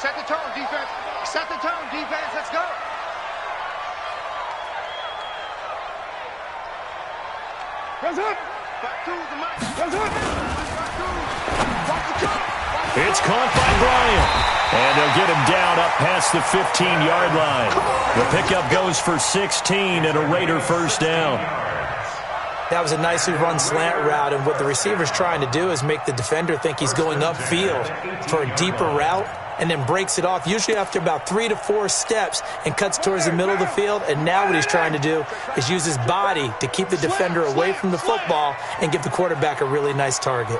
Set the tone, defense. Set the tone, defense. Let's go. It's caught by Bryant. And they'll get him down up past the 15-yard line. The pickup goes for 16 and a Raider first down. That was a nicely run slant route, and what the receiver's trying to do is make the defender think he's going upfield for a deeper route, and then breaks it off, usually after about 3 to 4 steps, and cuts towards the middle of the field. And now what he's trying to do is use his body to keep the defender away from the football and give the quarterback a really nice target.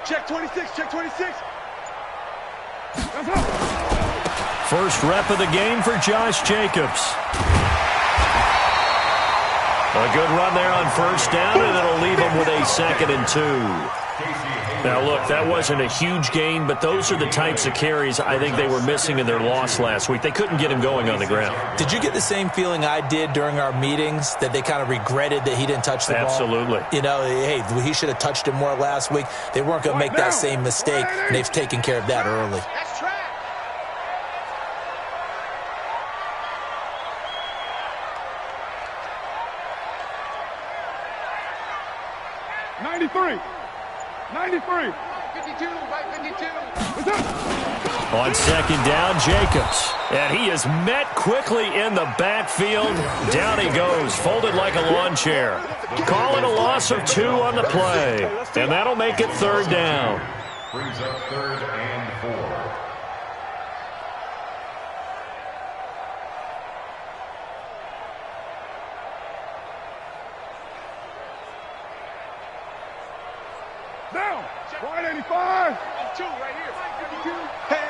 Check 26, check 26. First rep of the game for Josh Jacobs. A good run there on first down, and it'll leave him with a 2nd and 2. Now, look, that wasn't a huge gain, but those are the types of carries I think they were missing in their loss last week. They couldn't get him going on the ground. Did you get the same feeling I did during our meetings, that they kind of regretted that he didn't touch the ball? Absolutely. You know, hey, he should have touched it more last week. They weren't going to make that same mistake, and they've taken care of that early. That's track. On second down, Jacobs. And he is met quickly in the backfield. Down he goes, folded like a lawn chair. Call it a loss of 2 on the play. And that'll make it 3rd down. Brings up 3rd and 4. Down. Wide 85. 2 right here. 52. Hey.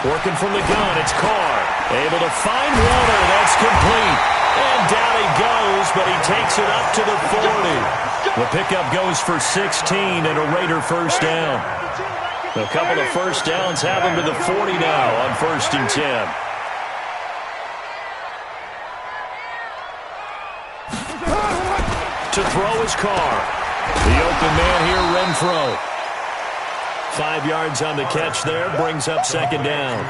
Working from the gun, it's Carr. Able to find Walter. That's complete. And down he goes, but he takes it up to the 40. The pickup goes for 16 and a Raider first down. A couple of first downs have him to the 40 now on 1st and 10. To throw is Carr. The open man here, Renfro. 5 yards on the catch there, brings up 2nd down.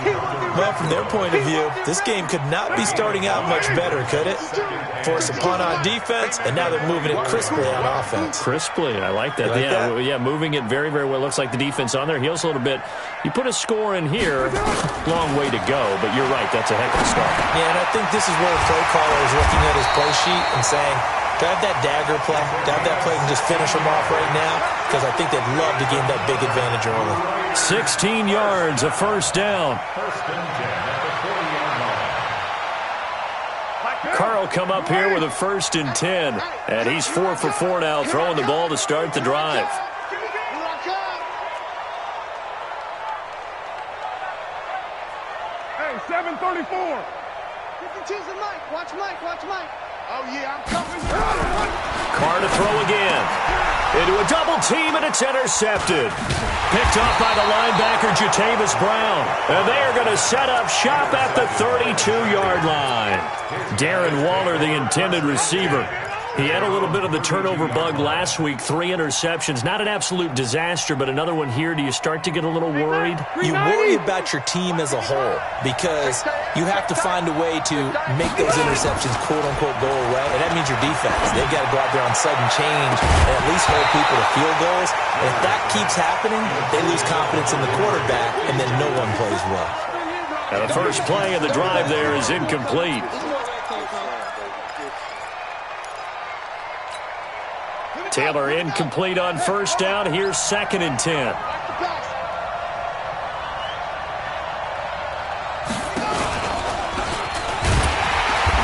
Well, from their point of view, this game could not be starting out much better, could it? Force a punt on defense, and now they're moving it crisply on offense. Crisply, I like that. Yeah, moving it very, very well. Looks like the defense on their heels a little bit. You put a score in here, long way to go, but you're right, that's a heck of a start. Yeah, and I think this is where the play caller is looking at his play sheet and saying, grab that dagger play, grab that play and just finish them off right now, because I think they'd love to gain that big advantage early. 16 yards, a first down. Carr will come up here with a 1st and 10, and he's 4 for 4 now, throwing the ball to start the drive. Hey, 7:34. 52's the mic. Watch Mike. Oh, yeah, I'm coming. Carr to throw again. Into a double team, and it's intercepted. Picked off by the linebacker, Jatavis Brown. And they are going to set up shop at the 32-yard line. Darren Waller, the intended receiver. He had a little bit of the turnover bug last week, 3 interceptions. Not an absolute disaster, but another one here. Do you start to get a little worried? You worry about your team as a whole because you have to find a way to make those interceptions, quote-unquote, go away, and that means your defense. They've got to go out there on sudden change and at least hold people to field goals. And if that keeps happening, they lose confidence in the quarterback, and then no one plays well. Now the first play of the drive there is incomplete. Taylor incomplete on first down. Here's 2nd and 10.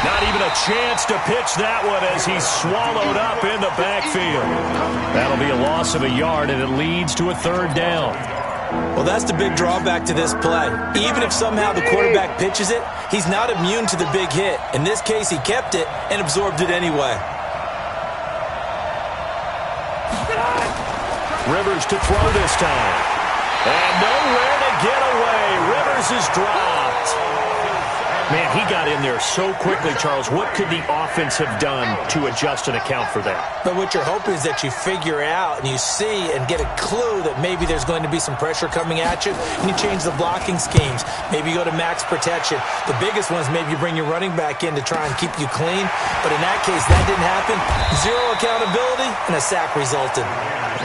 Not even a chance to pitch that one as he's swallowed up in the backfield. That'll be a loss of a yard, and it leads to a 3rd down. Well, that's the big drawback to this play. Even if somehow the quarterback pitches it, he's not immune to the big hit. In this case, he kept it and absorbed it anyway. Rivers to throw this time. And nowhere to get away. Rivers is dropped. Man, he got in there so quickly, Charles. What could the offense have done to adjust and account for that? But what you're hoping is that you figure out and you see and get a clue that maybe there's going to be some pressure coming at you, and you change the blocking schemes. Maybe you go to max protection. The biggest one is maybe you bring your running back in to try and keep you clean. But in that case, that didn't happen. Zero accountability, and a sack resulted.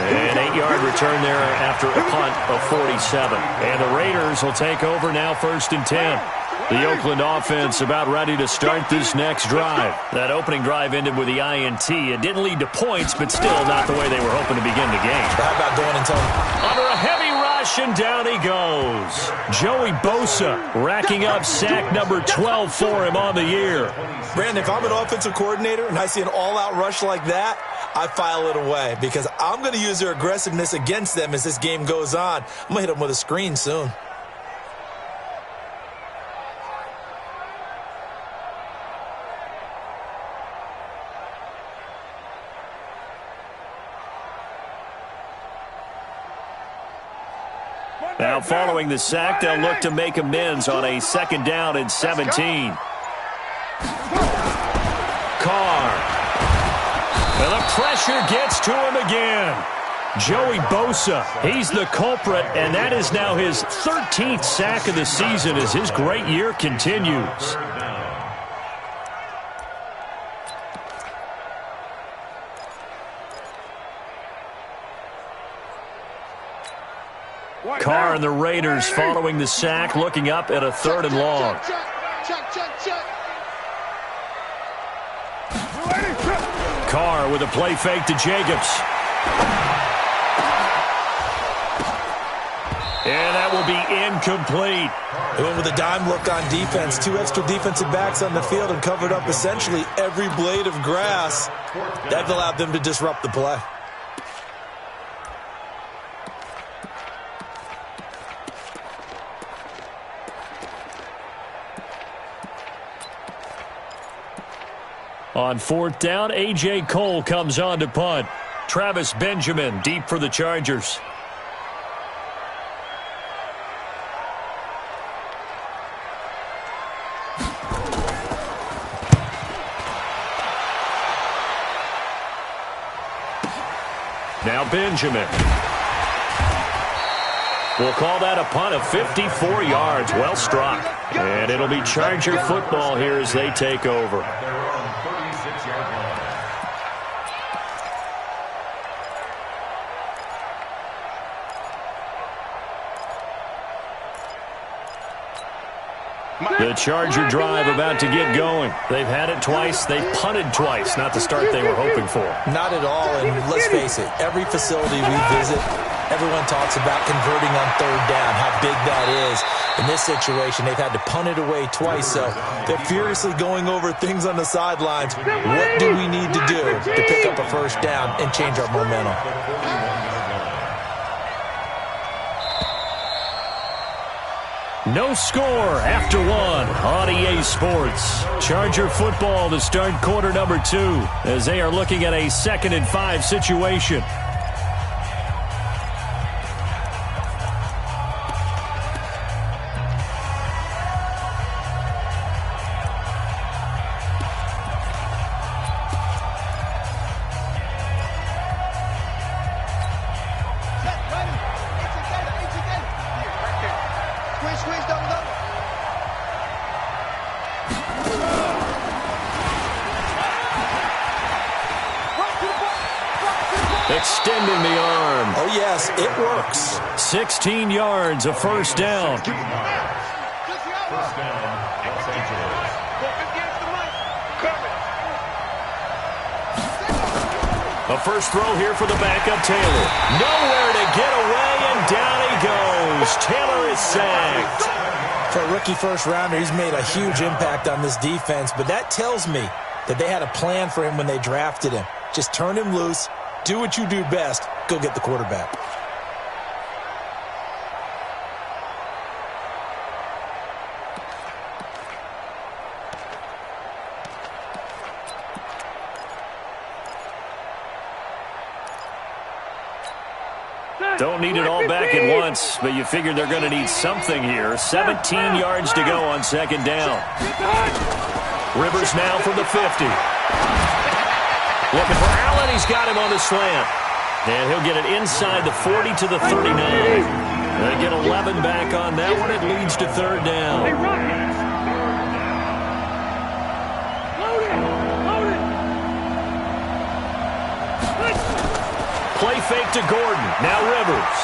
An 8-yard return there after a punt of 47. And the Raiders will take over now, 1st and 10. The Oakland offense about ready to start this next drive. That opening drive ended with the INT. It didn't lead to points, but still not the way they were hoping to begin the game. How about going until under a heavy rush, and down he goes. Joey Bosa racking up sack number 12 for him on the year. Brandon, if I'm an offensive coordinator and I see an all-out rush like that, I file it away because I'm going to use their aggressiveness against them as this game goes on. I'm going to hit them with a screen soon. Now following the sack, they'll look to make amends on a 2nd down and 17. Carr. And the pressure gets to him again. Joey Bosa, he's the culprit, and that is now his 13th sack of the season as his great year continues. Carr and the Raiders following the sack, looking up at a 3rd and long. Carr with a play fake to Jacobs. And that will be incomplete. They went with a dime look on defense. 2 extra defensive backs on the field and covered up essentially every blade of grass. That allowed them to disrupt the play. On 4th down, A.J. Cole comes on to punt. Travis Benjamin deep for the Chargers. Now Benjamin. We'll call that a punt of 54 yards. Well struck. And it'll be Charger football here as they take over. The Charger drive about to get going. They've had it twice. They've punted twice. Not the start they were hoping for. Not at all, and let's face it, every facility we visit, everyone talks about converting on 3rd down, how big that is. In this situation, they've had to punt it away twice, so they're furiously going over things on the sidelines. What do we need to do to pick up a 1st down and change our momentum? No score after 1 on EA Sports. Charger football to start quarter number 2 as they are looking at a 2nd and 5 situation. Extending the arm. Oh, yes, it works. 16 yards, a 1st down. First down, Los Angeles. A first throw here for the backup, Taylor. Nowhere to get away, and down he goes. Taylor is sacked. For a rookie first-rounder, he's made a huge impact on this defense, but that tells me that they had a plan for him when they drafted him. Just turn him loose. Do what you do best. Go get the quarterback. Don't need it all back at once, but you figure they're going to need something here. 17 yards to go on second down. Rivers now from the 50. Looking for Allen. He's got him on the slant. And he'll get it inside the 40 to the 39. They get 11 back on that one. It leads to third down. Play fake to Gordon. Now Rivers.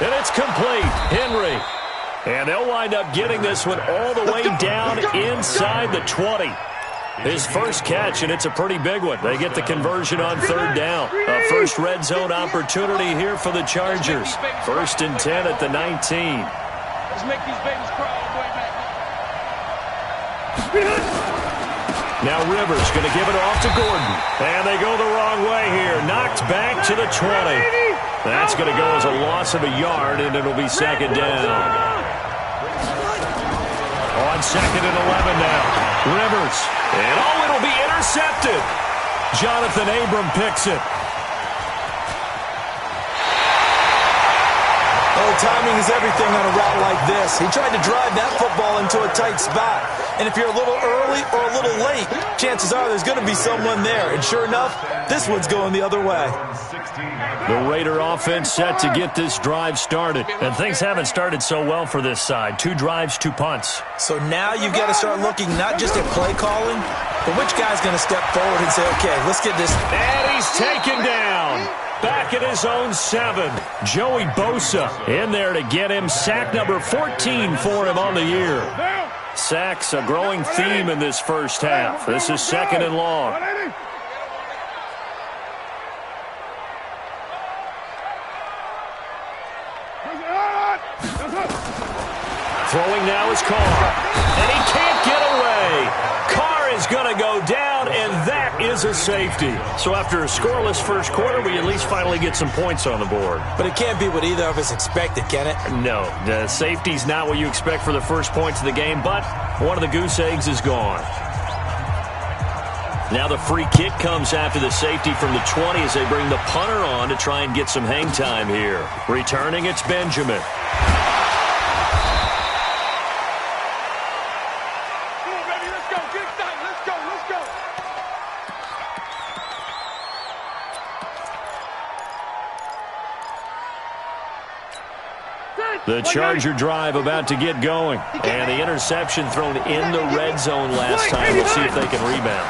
And it's complete. Henry. And they'll wind up getting this one all the way down inside the 20. His first catch, and it's a pretty big one. They get the conversion on third down. A first red zone opportunity here for the Chargers. 1st and 10 at the 19. Let's make these babies cry all the way back. Now Rivers going to give it off to Gordon. And they go the wrong way here. Knocked back to the 20. That's going to go as a loss of a yard, and it'll be second down. On 2nd and 11 now. Rivers. And it'll be intercepted. Jonathan Abram picks it. Oh, timing is everything on a route like this. He tried to drive that football into a tight spot. And if you're a little early or a little late, chances are there's going to be someone there. And sure enough, this one's going the other way. The Raider offense set to get this drive started. And things haven't started so well for this side. 2 drives, 2 punts. So now you've got to start looking not just at play calling, but which guy's going to step forward and say, okay, let's get this. And he's taken down. Back at his own 7. Joey Bosa in there to get him. Sack number 14 for him on the year. Sacks a growing theme in this first half. This is 2nd and long. Throwing now is Carr. And he can't get away. Carr is going to go down, and that is a safety. So after a scoreless first quarter, we at least finally get some points on the board. But it can't be what either of us expected, can it? No, the safety's not what you expect for the first points of the game, but one of the goose eggs is gone. Now the free kick comes after the safety from the 20 as they bring the punter on to try and get some hang time here. Returning, it's Benjamin. The Charger drive about to get going. And the interception thrown in the red zone last time. We'll see if they can rebound.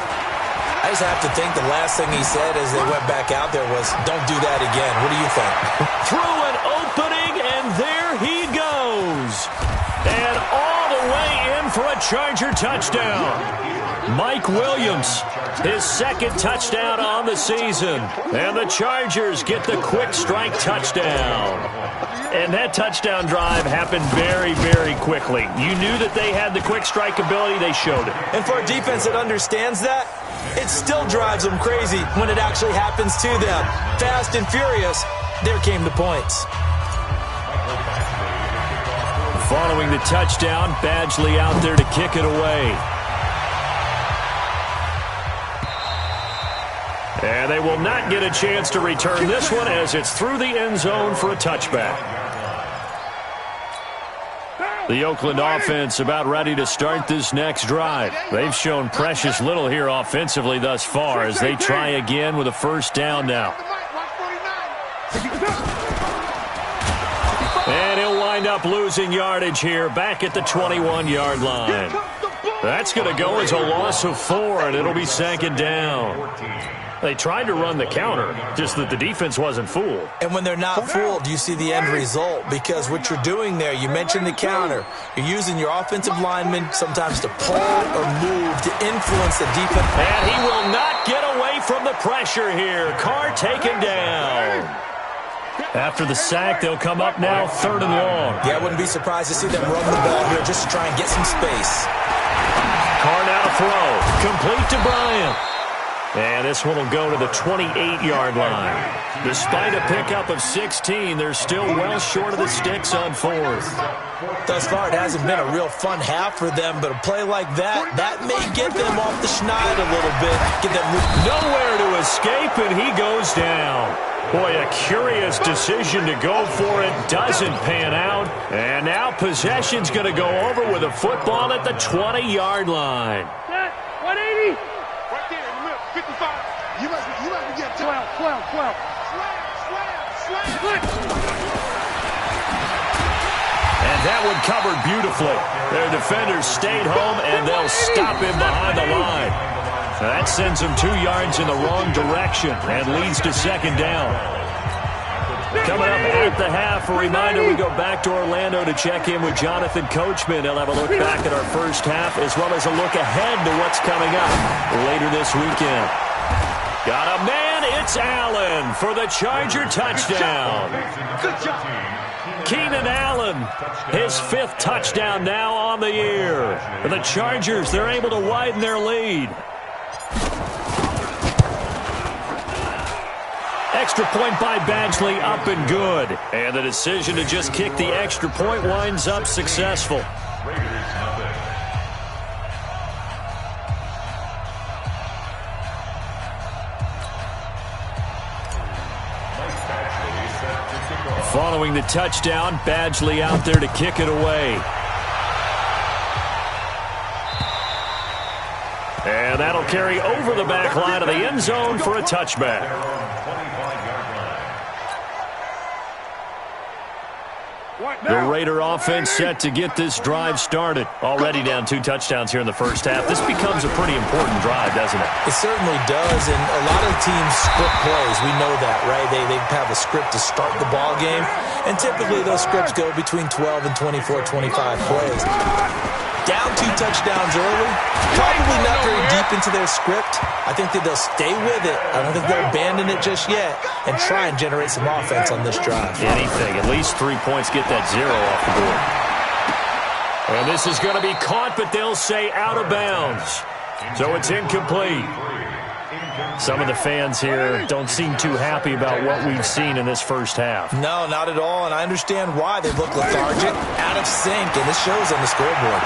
I just have to think the last thing he said as they went back out there was, don't do that again. What do you think? Through an opening, and there he goes. And all the way in for a Charger touchdown. Mike Williams, his 2nd touchdown on the season. And the Chargers get the quick strike touchdown. And that touchdown drive happened very, very quickly. You knew that they had the quick strike ability. They showed it. And for a defense that understands that, it still drives them crazy when it actually happens to them. Fast and furious, there came the points. Following the touchdown, Badgley out there to kick it away. And they will not get a chance to return this one as it's through the end zone for a touchback. The Oakland offense about ready to start this next drive. They've shown precious little here offensively thus far as they try again with a first down now. And he'll wind up losing yardage here back at the 21-yard line. That's going to go as a loss of 4, and it'll be 2nd down. They tried to run the counter, just that the defense wasn't fooled. And when they're not fooled, you see the end result. Because what you're doing there, you mentioned the counter. You're using your offensive linemen sometimes to pull or move to influence the defense. And he will not get away from the pressure here. Carr taken down. After the sack, they'll come up now 3rd and long. Yeah, I wouldn't be surprised to see them run the ball here just to try and get some space. Carr now to throw. Complete to Bryant. And this one will go to the 28-yard line. Despite a pickup of 16, they're still well short of the sticks on fourth. Thus far, it hasn't been a real fun half for them, but a play like that may get them off the schneid a little bit. Get them nowhere to escape, and he goes down. Boy, a curious decision to go for it. Doesn't pan out. And now possession's going to go over with a football at the 20-yard line. 180. Right there in the middle. 55. You must get 12. Slam. And that one covered beautifully. Their defenders stayed home, and they'll stop him behind the line. That sends him 2 yards in the wrong direction and leads to second down. Coming up at the half, a reminder we go back to Orlando to check in with Jonathan Coachman. He'll have a look back at our first half as well as a look ahead to what's coming up later this weekend. Got a man, it's Allen for the Charger touchdown. Good job. Keenan Allen, his 5th touchdown now on the year. For the Chargers, they're able to widen their lead. Extra point by Badgley, up and good. And the decision to just kick the extra point winds up successful. Following the touchdown, Badgley out there to kick it away. And that'll carry over the back line of the end zone for a touchback. The Raider offense set to get this drive started. Already down 2 touchdowns here in the first half. This becomes a pretty important drive, doesn't it? It certainly does, and a lot of teams script plays. We know that, right? They have a script to start the ball game, and typically those scripts go between 12 and 24, 25 plays. Down 2 touchdowns early, probably not very deep into their script. I think that they'll stay with it. I don't think they'll abandon it just yet and try and generate some offense on this drive. Anything, at least 3 points, get that 0 off the board. And this is going to be caught, but they'll say out of bounds. So it's incomplete. Some of the fans here don't seem too happy about what we've seen in this first half. No, not at all, and I understand why. They look lethargic, out of sync, and this shows on the scoreboard.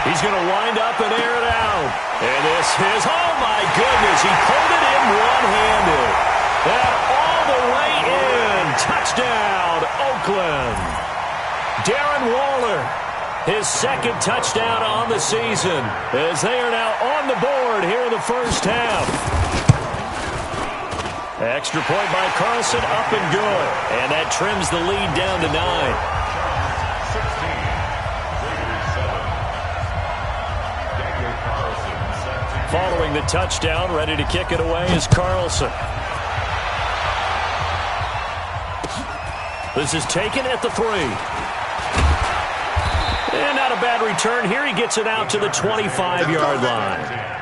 He's going to wind up and air it out. And this is, oh my goodness, he pulled it in one-handed. And all the way in. Touchdown, Oakland. Darren Waller, his 2nd touchdown on the season, as they are now on the board here in the first half. Extra point by Carlson, up and good. And that trims the lead down to 9. Following the touchdown, ready to kick it away is Carlson. This is taken at the 3. And not a bad return here. He gets it out to the 25-yard line.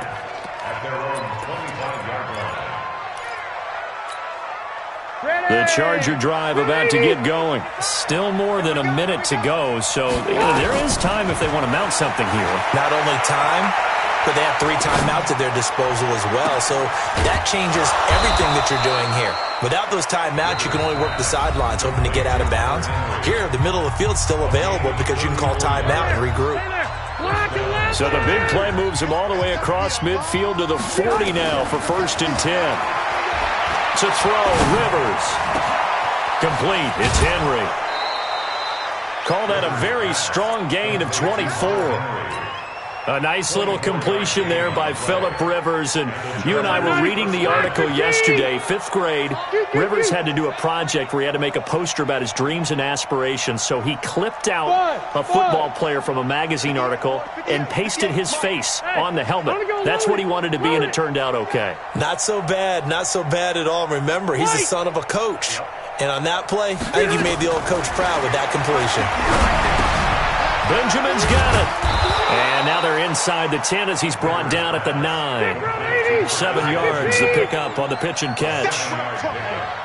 The Charger drive about to get going. Still more than a minute to go, so there is time if they want to mount something here. Not only time, but they have 3 timeouts at their disposal as well, so that changes everything that you're doing here. Without those timeouts, you can only work the sidelines, hoping to get out of bounds. Here, the middle of the field's still available because you can call timeout and regroup. So the big play moves him all the way across midfield to the 40 now for 1st and 10. To throw, Rivers. Complete, it's Henry. Call that a very strong gain of 24. A nice little completion there by Phillip Rivers. And you and I were reading the article yesterday, 5th grade. Rivers had to do a project where he had to make a poster about his dreams and aspirations. So he clipped out a football player from a magazine article and pasted his face on the helmet. That's what he wanted to be, and it turned out okay. Not so bad at all. Remember, he's the son of a coach. And on that play, I think he made the old coach proud with that completion. Benjamin's got it. And now they're inside the 10 as he's brought down at the 9. 7 yards to pick up on the pitch and catch.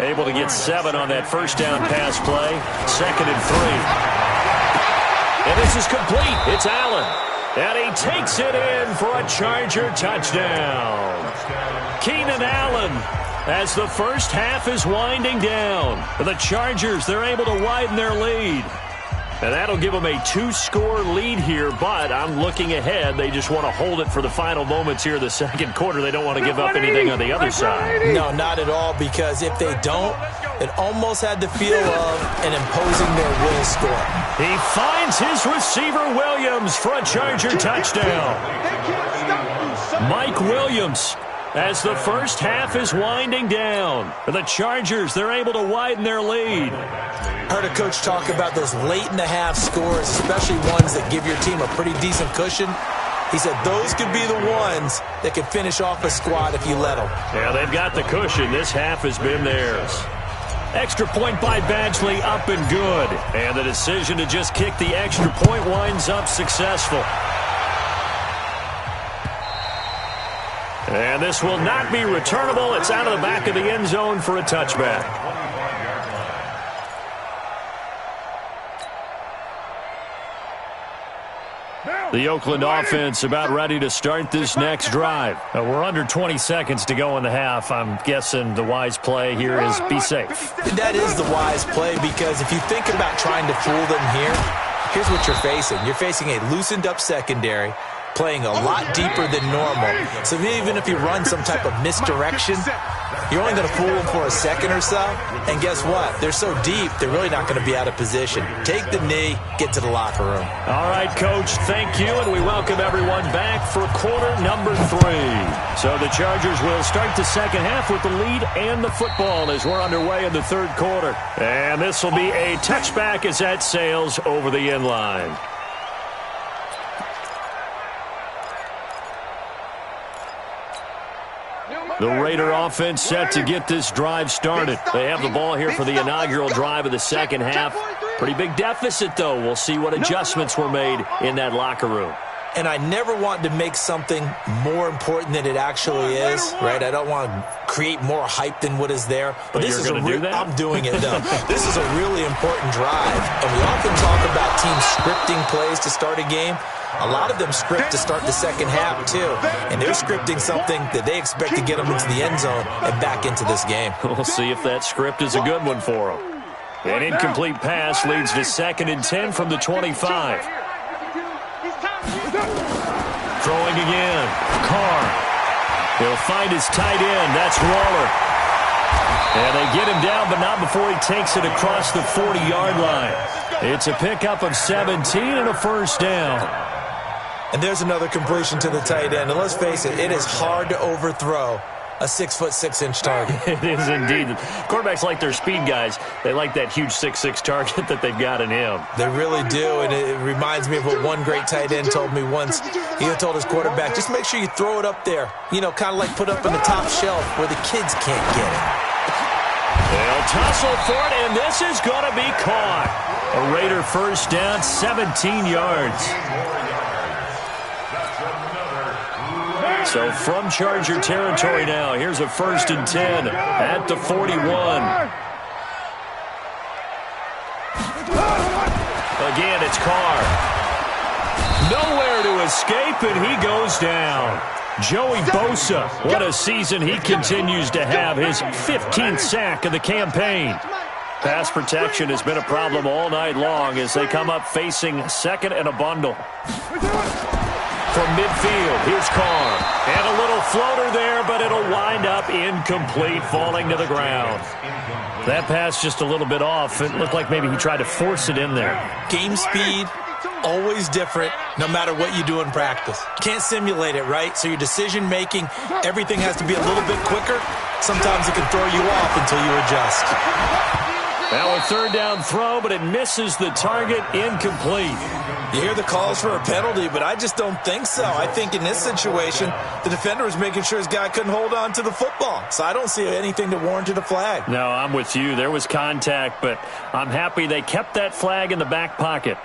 Able to get 7 on that first down pass play. 2nd and 3. And this is complete. It's Allen. And he takes it in for a Charger touchdown. Keenan Allen, as the first half is winding down. The Chargers, they're able to widen their lead. And that'll give them a 2-score lead here, but I'm looking ahead. They just want to hold it for the final moments here of the second quarter. They don't want to give up anything on the other side. No, not at all, because if they don't, it almost had the feel of an imposing their will score. He finds his receiver Williams for a Charger touchdown. Mike Williams, as the first half is winding down. The Chargers, they're able to widen their lead. Heard a coach talk about those late-in-the-half scores, especially ones that give your team a pretty decent cushion. He said those could be the ones that could finish off a squad if you let them. Yeah, they've got the cushion. This half has been theirs. Extra point by Badgley, up and good. And the decision to just kick the extra point winds up successful. And this will not be returnable. It's out of the back of the end zone for a touchback. The Oakland offense about ready to start this next drive. We're under 20 seconds to go in the half. I'm guessing the wise play here is be safe. That is the wise play, because if you think about trying to fool them here, here's what you're facing. You're facing a loosened up secondary, playing a lot deeper than normal. So even if you run some type of misdirection, you're only going to fool them for a second or so. And guess what? They're so deep, they're really not going to be out of position. Take the knee, get to the locker room. All right, Coach, thank you, and we welcome everyone back for quarter number 3. So the Chargers will start the second half with the lead and the football as we're underway in the third quarter. And this will be a touchback as that sails over the end line. The Raider offense set to get this drive started. They have the ball here for the inaugural drive of the second half. Pretty big deficit, though. We'll see what adjustments were made in that locker room. And I never want to make something more important than it actually is, right? I don't want to create more hype than what is there. But this is I'm doing it, though. This is a really important drive. And we often talk about teams scripting plays to start a game. A lot of them script to start the second half, too. And they're scripting something that they expect to get them into the end zone and back into this game. We'll see if that script is a good one for them. An incomplete pass leads to 2nd and 10 from the 25. Throwing again. Carr. He'll find his tight end. That's Waller. And they get him down, but not before he takes it across the 40-yard line. It's a pickup of 17 and a first down. And there's another completion to the tight end. And let's face it, it is hard to overthrow a 6'6" target. It is indeed. Quarterbacks like their speed guys. They like that huge 6'6" target that they've got in him. They really do, and it reminds me of what one great tight end told me once. He told his quarterback, just make sure you throw it up there. You know, kind of like put up on the top shelf where the kids can't get it. They'll tussle for it, and this is going to be caught. A Raider first down, 17 yards. So from Charger territory now, here's a 1st and 10 at the 41. Again, it's Carr. Nowhere to escape, and he goes down. Joey Bosa, what a season he continues to have, his 15th sack of the campaign. Pass protection has been a problem all night long as they come up facing 2nd and a bundle. From midfield, here's Carr. And a little floater there, but it'll wind up incomplete, falling to the ground. That pass just a little bit off. It looked like maybe he tried to force it in there. Game speed, always different, no matter what you do in practice. Can't simulate it, right? So your decision-making, everything has to be a little bit quicker. Sometimes it can throw you off until you adjust. Now a 3rd down throw, but it misses the target, incomplete. You hear the calls for a penalty, but I just don't think so. I think in this situation, the defender was making sure his guy couldn't hold on to the football. So I don't see anything that warranted a flag. No, I'm with you. There was contact, but I'm happy they kept that flag in the back pocket.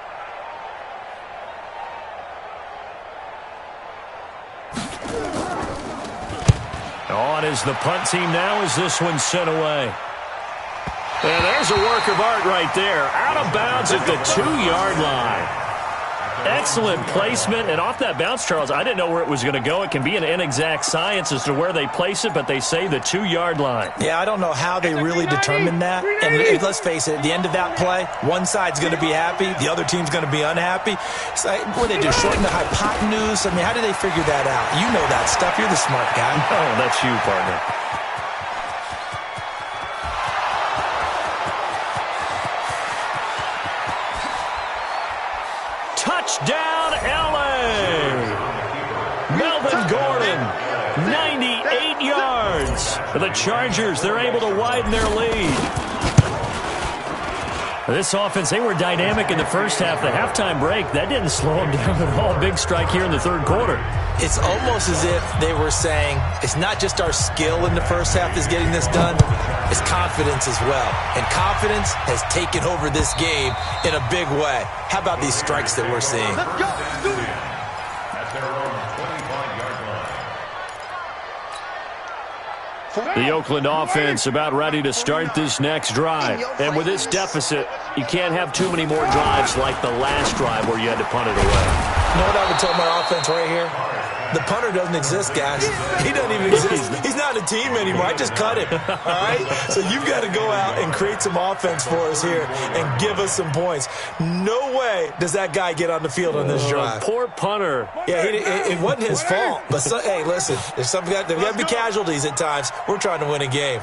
On is the punt team now as this one's sent away. And there's a work of art right there. Out of bounds at the 2-yard line. Excellent placement, and off that bounce, Charles, I didn't know where it was going to go. It can be an inexact science as to where they place it, but they say the 2-yard line. Yeah, I don't know how they really determined that. And let's face it, at the end of that play, one side's going to be happy, the other team's going to be unhappy. It's like, what do they do, shorten the hypotenuse? I mean, how do they figure that out? You know that stuff. You're the smart guy. Oh, that's you, partner. Touchdown, L.A. Melvin Gordon, 98 yards. For the Chargers, they're able to widen their lead. This offense, they were dynamic in the first half. The halftime break, that didn't slow them down at all. Big strike here in the third quarter. It's almost as if they were saying, it's not just our skill in the first half that's getting this done, it's confidence as well. And confidence has taken over this game in a big way. How about these strikes that we're seeing? Let's go. Do it. At their own 25-yard line. The Oakland offense about ready to start this next drive. And with this deficit, you can't have too many more drives like the last drive where you had to punt it away. You know what I would tell my offense right here? The punter doesn't exist, guys. He doesn't even exist. He's not a team anymore. I just cut him. All right? So you've got to go out and create some offense for us here and give us some points. No way does that guy get on the field on this drive. Poor punter. Yeah, it wasn't his fault. But, hey, listen, there's got to be casualties at times. We're trying to win a game.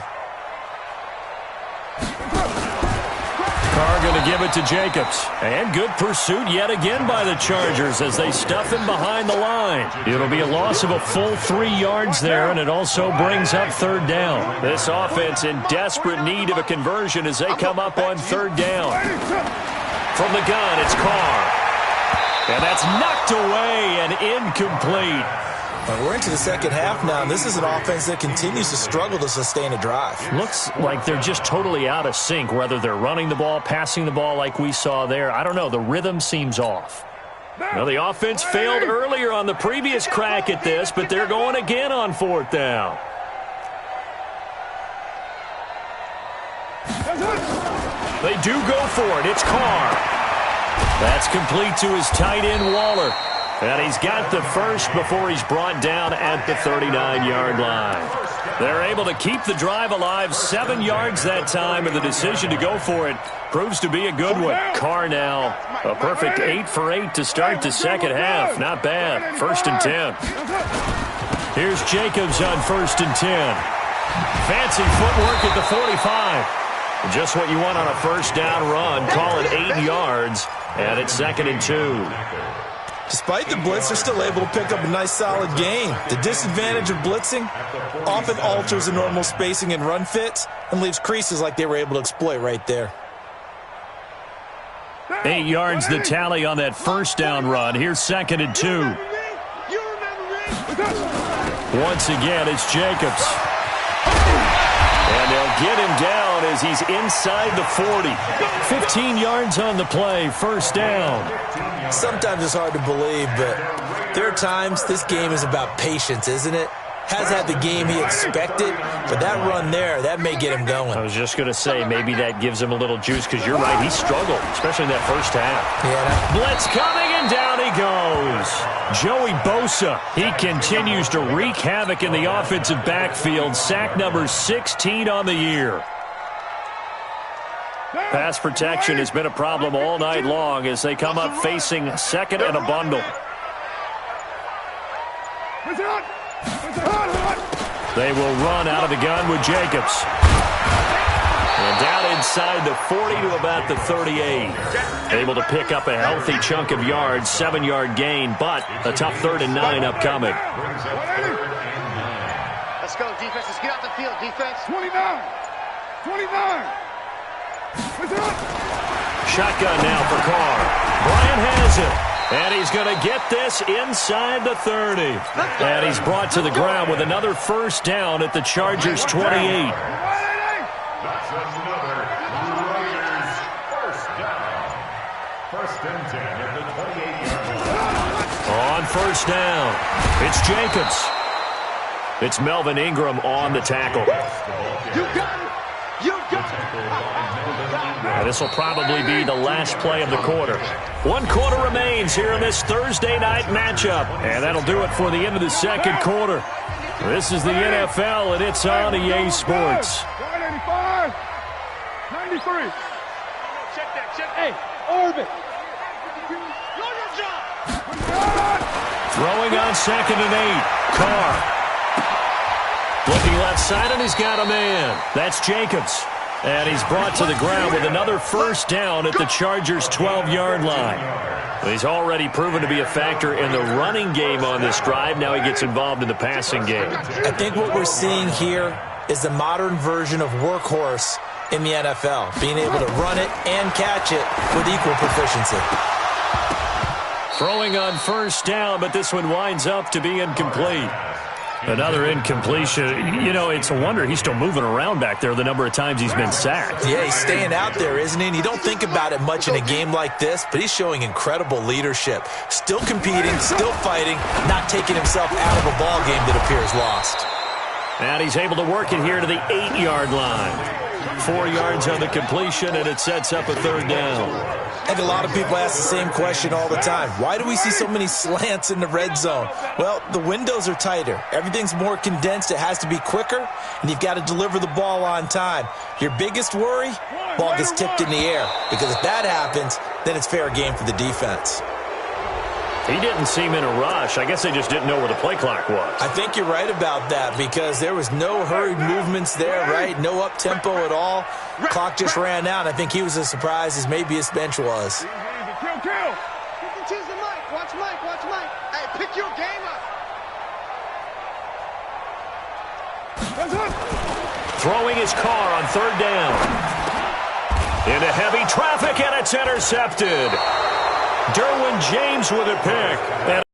Carr going to give it to Jacobs. And good pursuit yet again by the Chargers as they stuff him behind the line. It'll be a loss of a full 3 yards there, and it also brings up third down. This offense in desperate need of a conversion as they come up on third down. From the gun, it's Carr. And that's knocked away and incomplete. We're into the second half now, and this is an offense that continues to struggle to sustain a drive. Looks like they're just totally out of sync, whether they're running the ball, passing the ball like we saw there. I don't know. The rhythm seems off. Now, the offense failed earlier on the previous crack at this, but they're going again on fourth down. They do go for it. It's Carr. That's complete to his tight end, Waller. And he's got the first before he's brought down at the 39-yard line. They're able to keep the drive alive, 7 yards that time, and the decision to go for it proves to be a good one. Carr now, a perfect 8 for 8 to start the second half. Not bad. 1st and 10. Here's Jacobs on 1st and 10. Fancy footwork at the 45. Just what you want on a first down run. Call it 8 yards, and it's 2nd and 2. Despite the blitz, they're still able to pick up a nice, solid gain. The disadvantage of blitzing often alters the normal spacing and run fits and leaves creases like they were able to exploit right there. 8 yards the tally on that first down run. Here's 2nd and 2. Once again, it's Jacobs. And they'll get him down as he's inside the 40. 15 yards on the play, first down. Sometimes it's hard to believe, but there are times this game is about patience, isn't it? Has had the game he expected, but that run there, that may get him going. I was just going to say, maybe that gives him a little juice, because you're right, he struggled, especially in that first half. Yeah. Blitz coming, and down he goes. Joey Bosa, he continues to wreak havoc in the offensive backfield. Sack number 16 on the year. Pass protection has been a problem all night long as they come up facing second and a bundle. They will run out of the gun with Jacobs. And down inside the 40 to about the 38. Able to pick up a healthy chunk of yards, 7-yard gain, but a tough 3rd and 9 upcoming. Let's go, defense. Let's get out the field, defense. 29. Shotgun now for Carr. Bryant has it. And he's going to get this inside the 30. And he's brought to the ground with another first down at the Chargers' 28. That's another Raiders first down. 1st and 10 at the 28-yard line. On first down, it's Jacobs. It's Melvin Ingram on the tackle. You got it. You got it. This will probably be the last play of the quarter. 1 quarter remains here in this Thursday night matchup. And that'll do it for the end of the second quarter. This is the NFL, and it's on EA Sports. 95, 93. Check that, check. Hey, orbit. Throwing on 2nd and 8. Carr. Looking left side, and he's got a man. That's Jacobs. And he's brought to the ground with another first down at the Chargers' 12-yard line. He's already proven to be a factor in the running game on this drive. Now he gets involved in the passing game. I think what we're seeing here is the modern version of workhorse in the NFL, being able to run it and catch it with equal proficiency. Throwing on first down, but this one winds up to be incomplete. Another incompletion. You know, it's a wonder he's still moving around back there the number of times he's been sacked. Yeah, he's staying out there, isn't he? And you don't think about it much in a game like this, but he's showing incredible leadership. Still competing, still fighting, not taking himself out of a ball game that appears lost. And he's able to work it here to the 8-yard line. 4 yards on the completion, and it sets up a third down. And a lot of people ask the same question all the time. Why do we see so many slants in the red zone? Well, the windows are tighter. Everything's more condensed. It has to be quicker, and you've got to deliver the ball on time. Your biggest worry? Ball gets tipped in the air. Because if that happens, then it's fair game for the defense. He didn't seem in a rush. I guess they just didn't know where the play clock was. I think you're right about that because there was no hurried movements there, right? No up-tempo at all. Clock just ran out. I think he was as surprised as maybe his bench was. Kill. You can choose the mic. Watch Mike. Hey, pick your game up. Throwing his car on third down. Into heavy traffic, and it's intercepted. Derwin James with a pick. And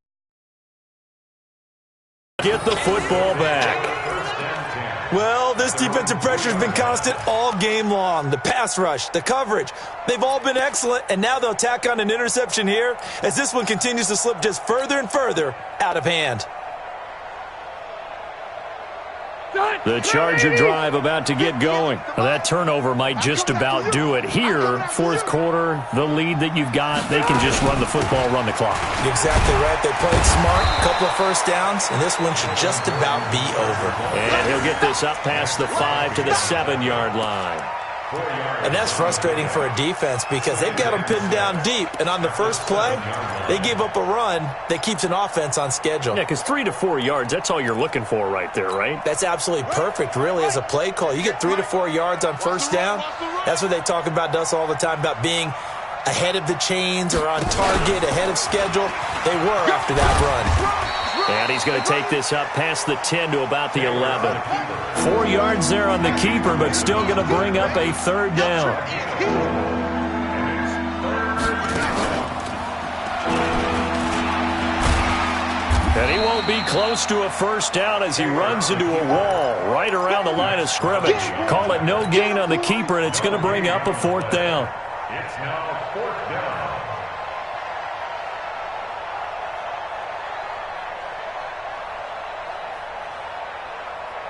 get the football back. Well, this defensive pressure has been constant all game long. The pass rush, the coverage, they've all been excellent, and now they'll tack on an interception here as this one continues to slip just further and further out of hand. The Charger drive about to get going. That turnover might just about do it. Here, fourth quarter, the lead that you've got, they can just run the football, run the clock. Exactly right. They played smart, a couple of first downs, and this one should just about be over. And he'll get this up past the 5 to the 7-yard line. And that's frustrating for a defense because they've got them pinned down deep. And on the first play, they gave up a run that keeps an offense on schedule. Yeah, because 3 to 4 yards, that's all you're looking for right there, right? That's absolutely perfect, really, as a play call. You get 3 to 4 yards on first down. That's what they talk about to us all the time, about being ahead of the chains or on target, ahead of schedule. They were after that run. And he's going to take this up past the 10 to about the 11. 4 yards there on the keeper, but still going to bring up a third down. And he won't be close to a first down as he runs into a wall right around the line of scrimmage. Call it no gain on the keeper, and it's going to bring up a fourth down. It's now fourth down.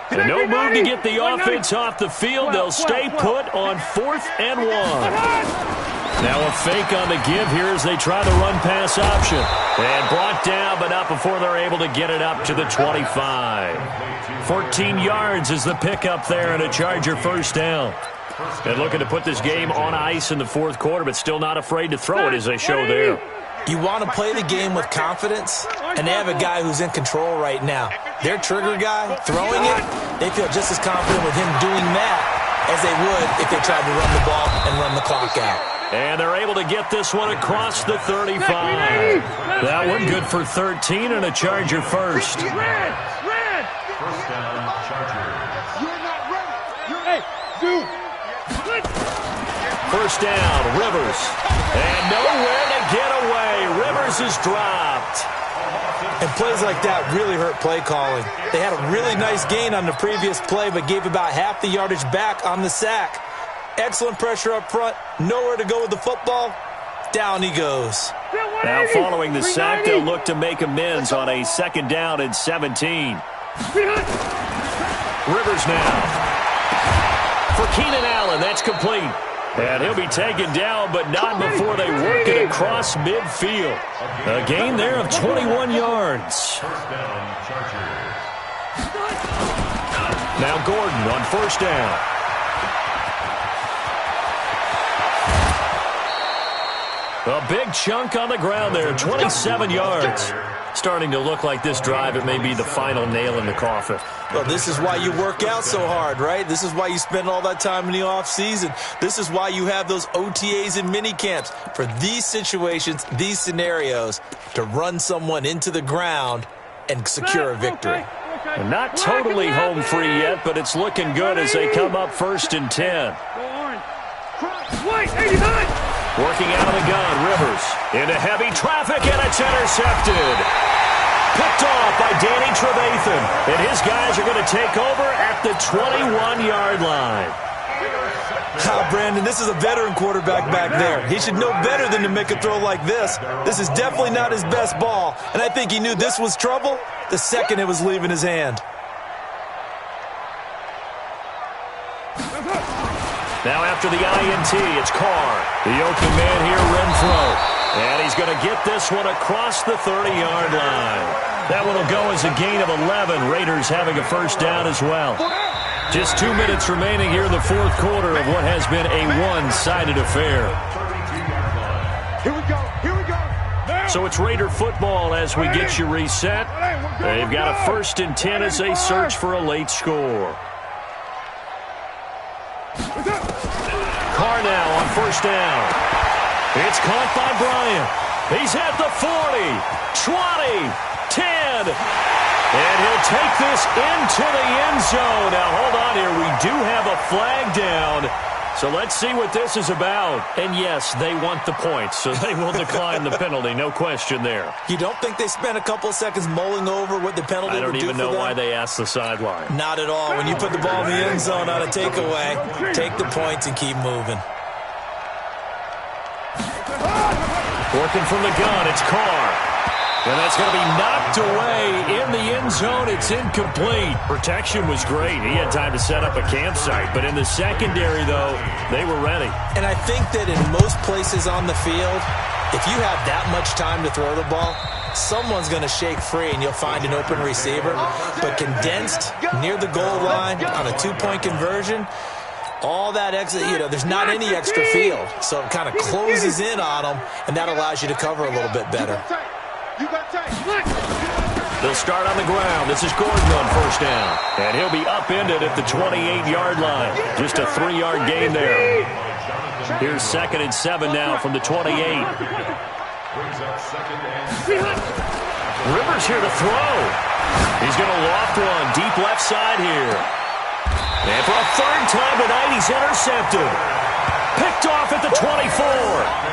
And no move to get the offense off the field. They'll stay put on 4th and 1. Now a fake on the give here as they try the run-pass option. And brought down, but not before they're able to get it up to the 25. 14 yards is the pickup there and a Charger first down. And looking to put this game on ice in the fourth quarter, but still not afraid to throw it as they show there. You want to play the game with confidence, and they have a guy who's in control right now. Their trigger guy, throwing it, they feel just as confident with him doing that as they would if they tried to run the ball and run the clock out. And they're able to get this one across the 35. That one good for 13 and a Charger first. First down, Chargers. You're not ready. Hey, dude. First down, Rivers. And nowhere to get away. Rivers is dropped. And plays like that really hurt play calling. They had a really nice gain on the previous play, but gave about half the yardage back on the sack. Excellent pressure up front. Nowhere to go with the football. Down he goes. Now following the sack, they'll look to make amends on a second down and 17. Rivers now. For Keenan Allen, that's complete. And he'll be taken down, but not before they work it across midfield. A gain there of 21 yards. Now Gordon on first down. A big chunk on the ground there, 27 yards. Starting to look like this drive, it may be the final nail in the coffin. Well, this is why you work out so hard, right? This is why you spend all that time in the offseason. This is why you have those OTAs and mini camps. For these situations, these scenarios, to run someone into the ground and secure a victory. And not totally home free yet, but it's looking good as they come up 1st and 10. Working out of the gun, Rivers into heavy traffic, and it's intercepted. Picked off by Danny Trevathan, and his guys are going to take over at the 21-yard line. Brandon, this is a veteran quarterback back there. He should know better than to make a throw like this. This is definitely not his best ball, and I think he knew this was trouble the second it was leaving his hand. Now after the INT, it's Carr. The open man here, Renfro. And he's going to get this one across the 30-yard line. That one will go as a gain of 11. Raiders having a first down as well. Just 2 minutes remaining here in the fourth quarter of what has been a one-sided affair. Here we go. Here we go. So it's Raider football as we get you reset. They've got a 1st and 10 as they search for a late score. Carr now on first down. It's caught by Bryant. He's at the 40, 20, 10. And he'll take this into the end zone. Now, hold on here. We do have a flag down. So let's see what this is about. And, yes, they want the points, so they will decline the penalty. No question there. You don't think they spent a couple of seconds mulling over what the penalty would do for them? I don't even know why they asked the sideline. Not at all. When you put the ball in the end zone on a takeaway, take the points and keep moving. Working from the gun, it's Carr. And that's going to be knocked away in the end zone. It's incomplete. Protection was great. He had time to set up a campsite. But in the secondary, though, they were ready. And I think that in most places on the field, if you have that much time to throw the ball, someone's going to shake free and you'll find an open receiver. But condensed near the goal line on a two-point conversion, all that extra, there's not any extra field. So it kind of closes in on them, and that allows you to cover a little bit better. They'll start on the ground. This is Gordon on first down. And he'll be upended at the 28-yard line. Just a 3-yard gain there. Here's 2nd and 7 now from the 28. Rivers here to throw. He's going to loft one deep left side here. And for a 3rd time tonight, he's intercepted. Picked off at the 24.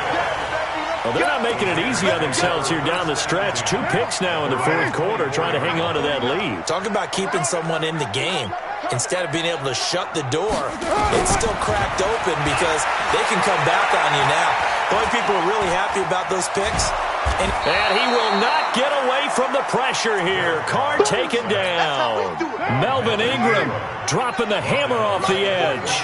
Well, they're not making it easy on themselves here down the stretch. 2 picks now in the fourth quarter, trying to hang on to that lead. Talk about keeping someone in the game. Instead of being able to shut the door, it's still cracked open because they can come back on you now. The only people are really happy about those picks. And he will not get away from the pressure here. Carr taken down. Melvin Ingram dropping the hammer off the edge.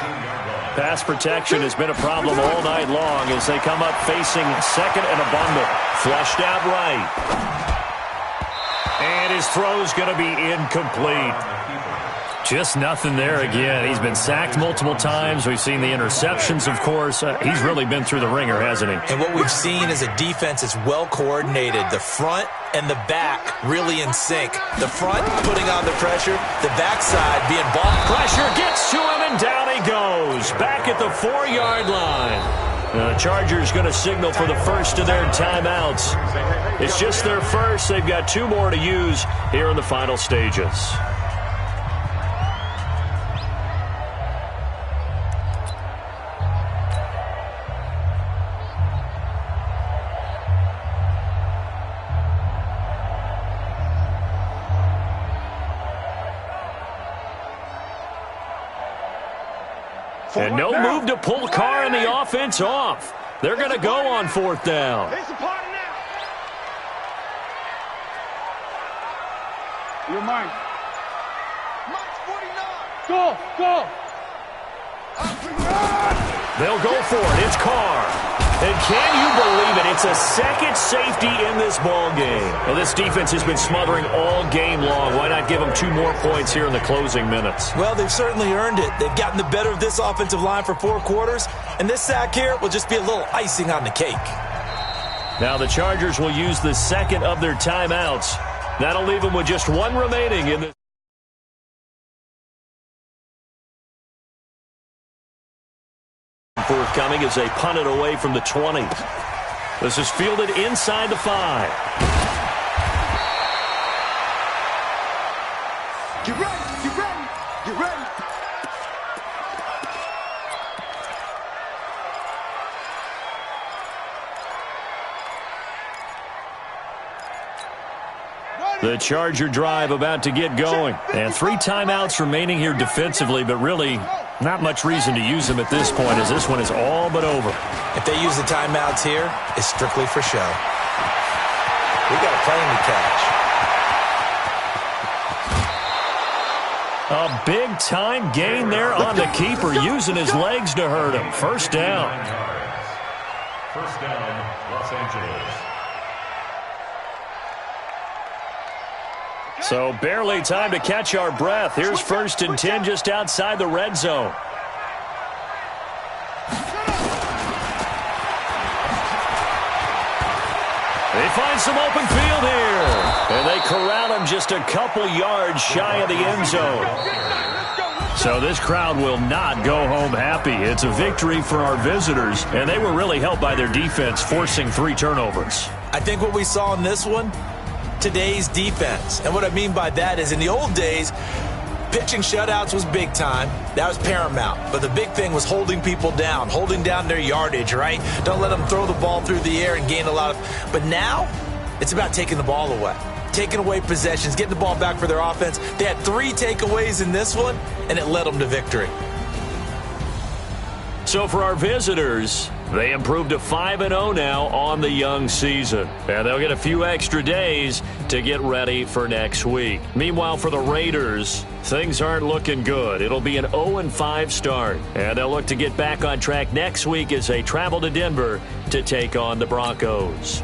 Pass protection has been a problem all night long as they come up facing 2nd and a bundle. Flushed out right. And his throw's going to be incomplete. Just nothing there again. He's been sacked multiple times. We've seen the interceptions, of course. He's really been through the ringer, hasn't he? And what we've seen is a defense that's well coordinated. The front and the back really in sync. The front putting on the pressure, the backside being ball. Pressure gets to him, and down he goes. Back at the 4-yard line. The Chargers going to signal for the first of their timeouts. It's just their first. They've got 2 more to use here in the final stages. And no move to pull Carr and the offense off. They're going to go on 4th down. It's a party now. You're mine. Mike's 49. Go, go. They'll go for it. It's Carr. And can you believe it? It's a second safety in this ball game. Well, this defense has been smothering all game long. Why not give them 2 more points here in the closing minutes? Well, they've certainly earned it. They've gotten the better of this offensive line for 4 quarters, and this sack here will just be a little icing on the cake. Now the Chargers will use the second of their timeouts. That'll leave them with just 1 remaining in the forthcoming as they punt it away from the 20. This is fielded inside the 5. Get ready, get ready, get ready. The Charger drive about to get going. And 3 timeouts remaining here defensively, but really not much reason to use them at this point as this one is all but over. If they use the timeouts here, it's strictly for show. We got a plane to catch. A big-time gain there on the keeper, using his legs to hurt him. First down. First down, Los Angeles. So barely time to catch our breath. Here's 1st and 10 just outside the red zone. They find some open field here. And they corral him just a couple yards shy of the end zone. So this crowd will not go home happy. It's a victory for our visitors, and they were really helped by their defense, forcing 3 turnovers. I think what we saw in this one, today's defense. And what I mean by that is in the old days, pitching shutouts was big time. That was paramount. But the big thing was holding people down, holding down their yardage, right? Don't let them throw the ball through the air and gain a lot of... But now, it's about taking the ball away. Taking away possessions, getting the ball back for their offense. They had 3 takeaways in this one, and it led them to victory. So for our visitors, they improved to 5-0 now on the young season. And they'll get a few extra days to get ready for next week. Meanwhile, for the Raiders, things aren't looking good. It'll be an 0-5 start. And they'll look to get back on track next week as they travel to Denver to take on the Broncos.